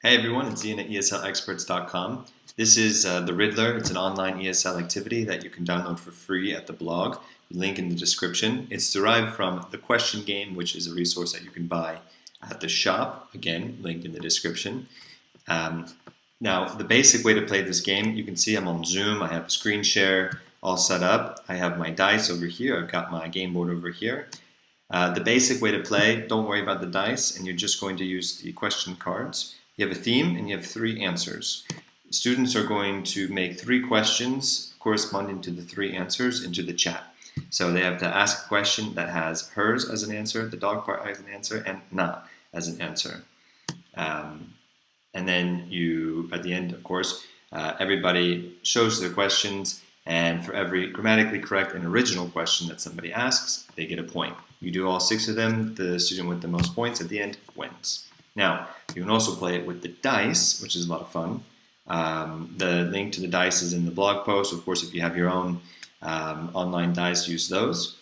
Hey everyone, it's Ian at ESLexperts.com. This is the Riddler. It's an online ESL activity that you can download for free at the blog. Link in the description. It's derived from the Question Game, which is a resource that you can buy at the shop. Again, linked in the description. Now, the basic way to play this game, you can see I'm on Zoom. I have a screen share all set up. I have my dice over here. I've got my game board over here. The basic way to play, don't worry about the dice, and you're just going to use the question cards. You have a theme and you have three answers. Students are going to make three questions corresponding to the three answers into the chat. So they have to ask a question that has hers as an answer, the dog part as an answer, and na as an answer. And then you, at the end, of course, everybody shows their questions, and for every grammatically correct and original question that somebody asks, they get a point. You do all six of them, the student with the most points at the end wins. Now, you can also play it with the dice, which is a lot of fun. The link to the dice is in the blog post. Of course, if you have your own online dice, use those.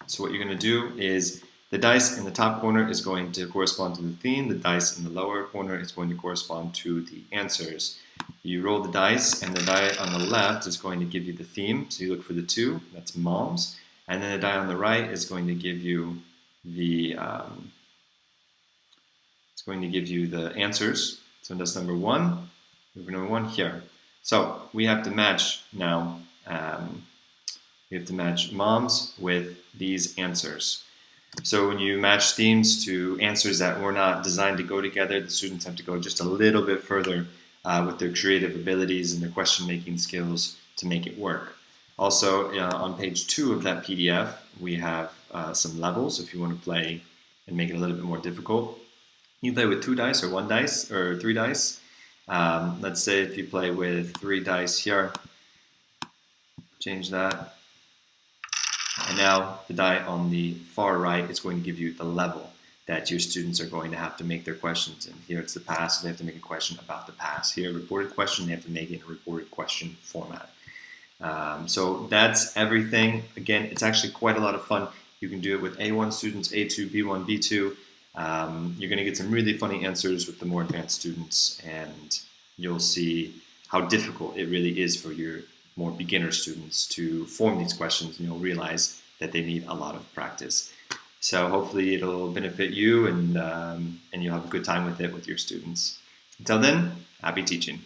So what you're going to do is the dice in the top corner is going to correspond to the theme. The dice in the lower corner is going to correspond to the answers. You roll the dice, and the die on the left is going to give you the theme. So you look for the 2, that's moms. And then the die on the right is going to give you the answers. So that's number 1. Number 1 here. So we have to match now. We have to match moms with these answers. So when you match themes to answers that were not designed to go together, the students have to go just a little bit further with their creative abilities and their question-making skills to make it work. Also, on page 2 of that PDF, we have some levels if you want to play and make it a little bit more difficult. You play with 2 dice or 1 dice or 3 dice. Let's say if you play with 3 dice here, change that. And now the die on the far right is going to give you the level that your students are going to have to make their questions in. Here it's the past, so they have to make a question about the past. Here, a reported question, they have to make it in a reported question format. So that's everything. Again, it's actually quite a lot of fun. You can do it with A1 students, A2, B1, B2. You're going to get some really funny answers with the more advanced students, and you'll see how difficult it really is for your more beginner students to form these questions, and you'll realize that they need a lot of practice. So hopefully it'll benefit you, and you'll have a good time with it with your students. Until then, happy teaching.